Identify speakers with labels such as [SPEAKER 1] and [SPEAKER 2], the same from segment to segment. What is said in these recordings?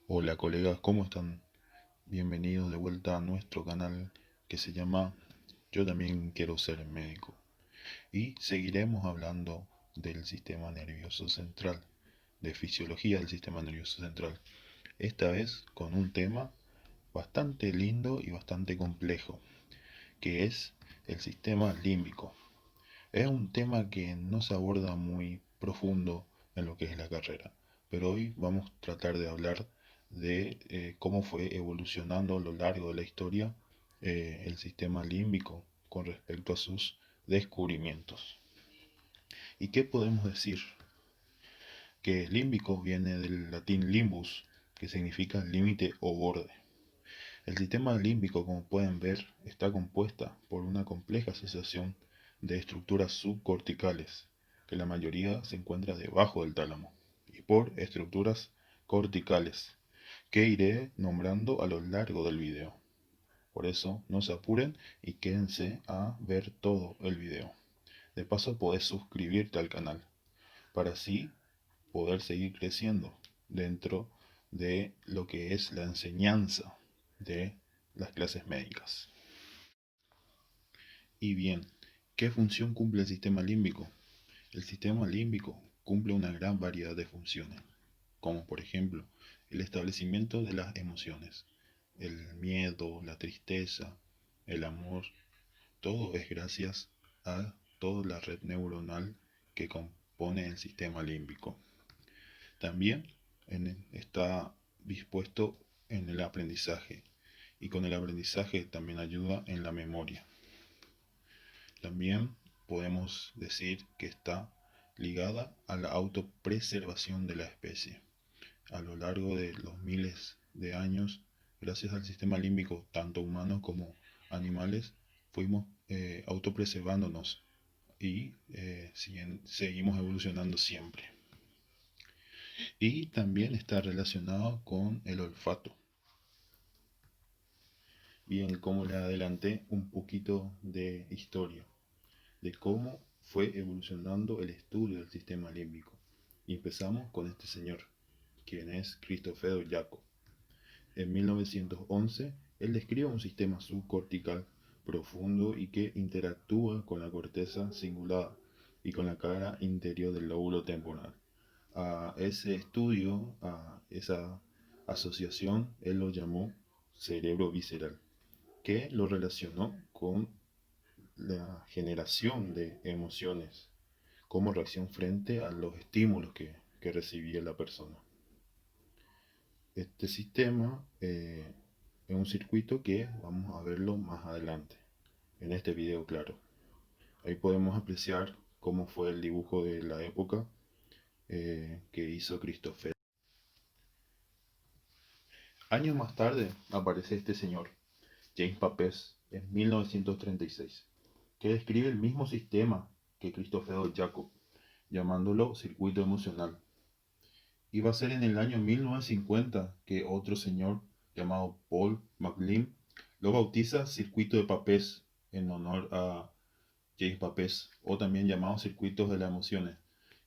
[SPEAKER 1] Hola colegas, ¿cómo están? Bienvenidos de vuelta a nuestro canal que se llama Yo también quiero ser médico. Y seguiremos hablando del sistema nervioso central, de fisiología del sistema nervioso central. Esta vez con un tema bastante lindo y bastante complejo, que es el sistema límbico. Es un tema que no se aborda muy profundo en lo que es la carrera, pero hoy vamos a tratar de hablar de cómo fue evolucionando a lo largo de la historia el sistema límbico con respecto a sus descubrimientos. ¿Y qué podemos decir? Que límbico viene del latín limbus, que significa límite o borde. El sistema límbico, como pueden ver, está compuesta por una compleja asociación de estructuras subcorticales, que la mayoría se encuentra debajo del tálamo, y por estructuras corticales, que iré nombrando a lo largo del video. Por eso, no se apuren y quédense a ver todo el video. De paso, podés suscribirte al canal, para así poder seguir creciendo dentro de lo que es la enseñanza de las clases médicas. Y bien, ¿qué función cumple el sistema límbico? El sistema límbico cumple una gran variedad de funciones, como por ejemplo el establecimiento de las emociones, el miedo, la tristeza, el amor, todo es gracias a toda la red neuronal que compone el sistema límbico. También está dispuesto en el aprendizaje y con el aprendizaje también ayuda en la memoria. También podemos decir que está ligada a la autopreservación de la especie. A lo largo de los miles de años, gracias al sistema límbico, tanto humanos como animales, fuimos autopreservándonos y seguimos evolucionando siempre. Y también está relacionado con el olfato. Bien, como le adelanté un poquito de historia, de cómo fue evolucionando el estudio del sistema límbico. Y empezamos con este señor, quien es Christopher Jacob. En 1911, él describe un sistema subcortical profundo y que interactúa con la corteza cingulada y con la cara interior del lóbulo temporal. A ese estudio, a esa asociación, él lo llamó cerebro visceral, que lo relacionó con la generación de emociones como reacción frente a los estímulos que recibía la persona. Este sistema es un circuito que vamos a verlo más adelante, en este video claro. Ahí podemos apreciar cómo fue el dibujo de la época que hizo Christopher. Años más tarde aparece este señor, James Papez, en 1936, que describe el mismo sistema que Christopher Jacob, llamándolo circuito emocional. Y va a ser en el año 1950 que otro señor llamado Paul MacLean lo bautiza circuito de Papez en honor a James Papez, o también llamado circuitos de las emociones,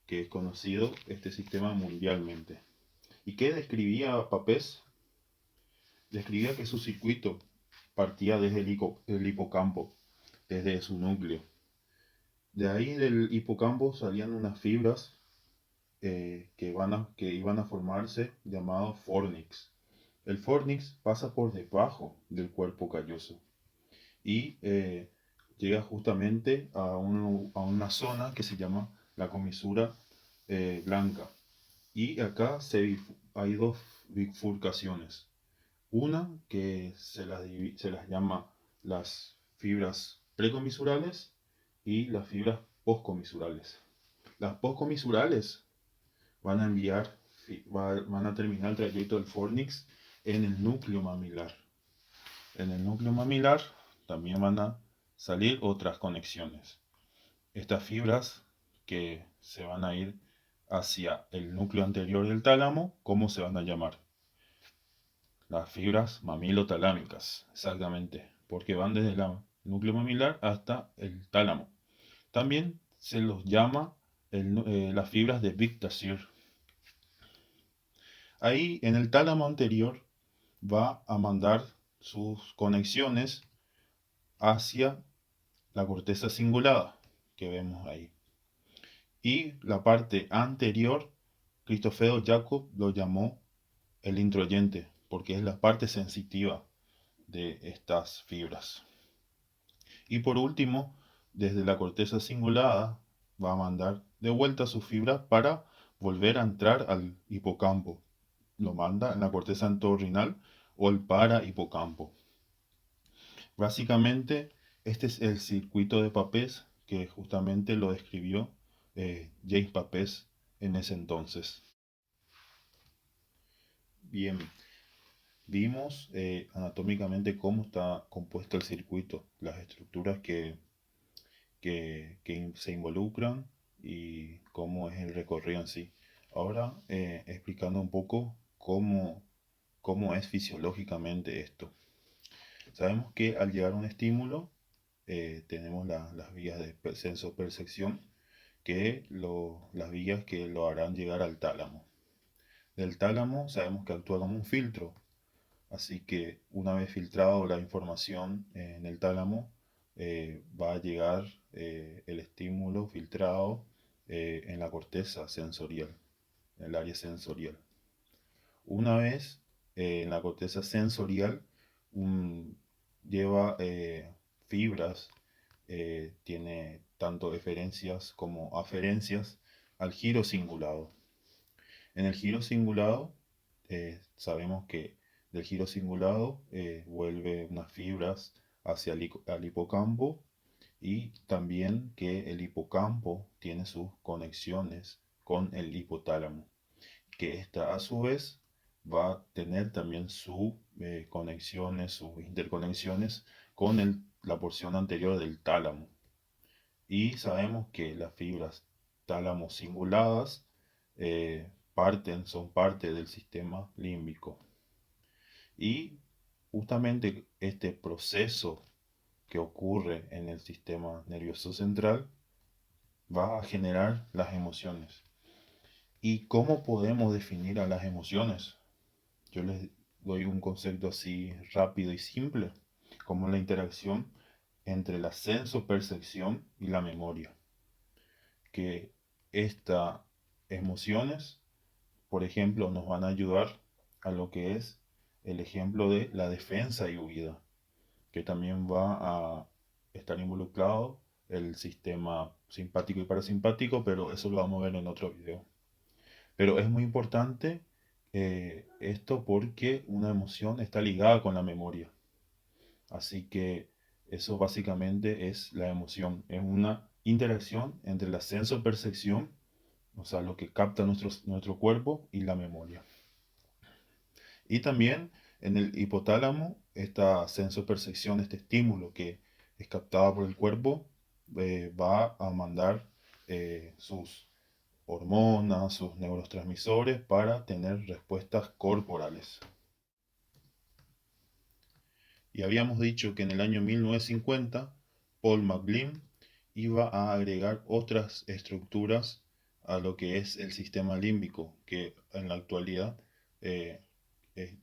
[SPEAKER 1] que es conocido este sistema mundialmente. ¿Y qué describía Papez? Describía que su circuito partía desde el hipocampo, desde su núcleo. De ahí del hipocampo salían unas fibras que iban a formarse llamados fornix. El fornix pasa por debajo del cuerpo calloso y llega justamente a una zona que se llama la comisura blanca. Y acá hay dos bifurcaciones. Una que se las llama las fibras precomisurales y las fibras postcomisurales. Las postcomisurales van a enviar, van a terminar el trayecto del fornix en el núcleo mamilar. En el núcleo mamilar también van a salir otras conexiones. Estas fibras que se van a ir hacia el núcleo anterior del tálamo, ¿cómo se van a llamar? Las fibras mamilotalámicas, exactamente, porque van desde el núcleo mamilar hasta el tálamo. También se los llama las fibras de Victazir. Ahí en el tálamo anterior va a mandar sus conexiones hacia la corteza cingulada que vemos ahí. Y la parte anterior, Cristoforo Jacob lo llamó el introyente, porque es la parte sensitiva de estas fibras. Y por último, desde la corteza cingulada va a mandar de vuelta sus fibras para volver a entrar al hipocampo. Lo manda en la corteza entorrinal o el parahipocampo. Básicamente, este es el circuito de Papez que justamente lo describió James Papez en ese entonces. Bien, vimos anatómicamente cómo está compuesto el circuito, las estructuras que se involucran y cómo es el recorrido en sí. Ahora explicando un poco cómo es fisiológicamente esto. Sabemos que al llegar a un estímulo tenemos las vías de sensopercepción, las vías que lo harán llegar al tálamo. Del tálamo sabemos que actúa como un filtro, así que una vez filtrado la información en el tálamo, va a llegar el estímulo filtrado en la corteza sensorial, en el área sensorial. Una vez en la corteza sensorial, lleva fibras, tiene tanto eferencias como aferencias al giro cingulado. En el giro cingulado, sabemos que del giro cingulado vuelve unas fibras hacia el hipocampo, y también que el hipocampo tiene sus conexiones con el hipotálamo, que esta a su vez va a tener también sus conexiones, sus interconexiones con la porción anterior del tálamo. Y sabemos que las fibras tálamo cinguladas son parte del sistema límbico. Y justamente este proceso que ocurre en el sistema nervioso central va a generar las emociones. ¿Y cómo podemos definir a las emociones? Yo les doy un concepto así rápido y simple, como la interacción entre la sensopercepción y la memoria. Que estas emociones, por ejemplo, nos van a ayudar a lo que es el ejemplo de la defensa y huida, que también va a estar involucrado el sistema simpático y parasimpático, pero eso lo vamos a ver en otro video. Pero es muy importante esto porque una emoción está ligada con la memoria. Así que eso básicamente es la emoción. Es una interacción entre la sensopercepción, o sea, lo que capta nuestro cuerpo, y la memoria. Y también en el hipotálamo, esta sensopercepción, este estímulo que es captado por el cuerpo, va a mandar sus hormonas, sus neurotransmisores para tener respuestas corporales. Y habíamos dicho que en el año 1950 Paul MacLean iba a agregar otras estructuras a lo que es el sistema límbico, que en la actualidad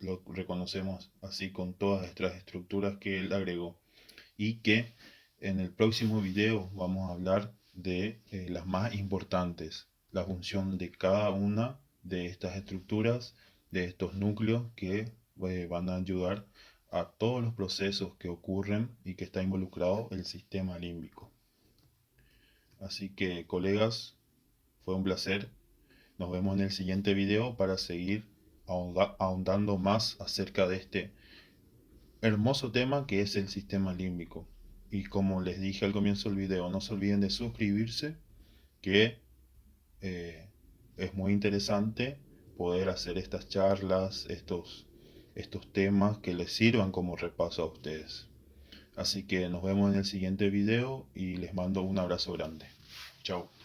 [SPEAKER 1] lo reconocemos así con todas estas estructuras que él agregó. Y que en el próximo video vamos a hablar de las más importantes, la función de cada una de estas estructuras, de estos núcleos que van a ayudar a todos los procesos que ocurren y que está involucrado el sistema límbico. Así que, colegas, fue un placer. Nos vemos en el siguiente video para seguir ahondando más acerca de este hermoso tema que es el sistema límbico. Y como les dije al comienzo del video, no se olviden de suscribirse, que es muy interesante poder hacer estas charlas, estos temas que les sirvan como repaso a ustedes. Así que nos vemos en el siguiente video y les mando un abrazo grande. Chao.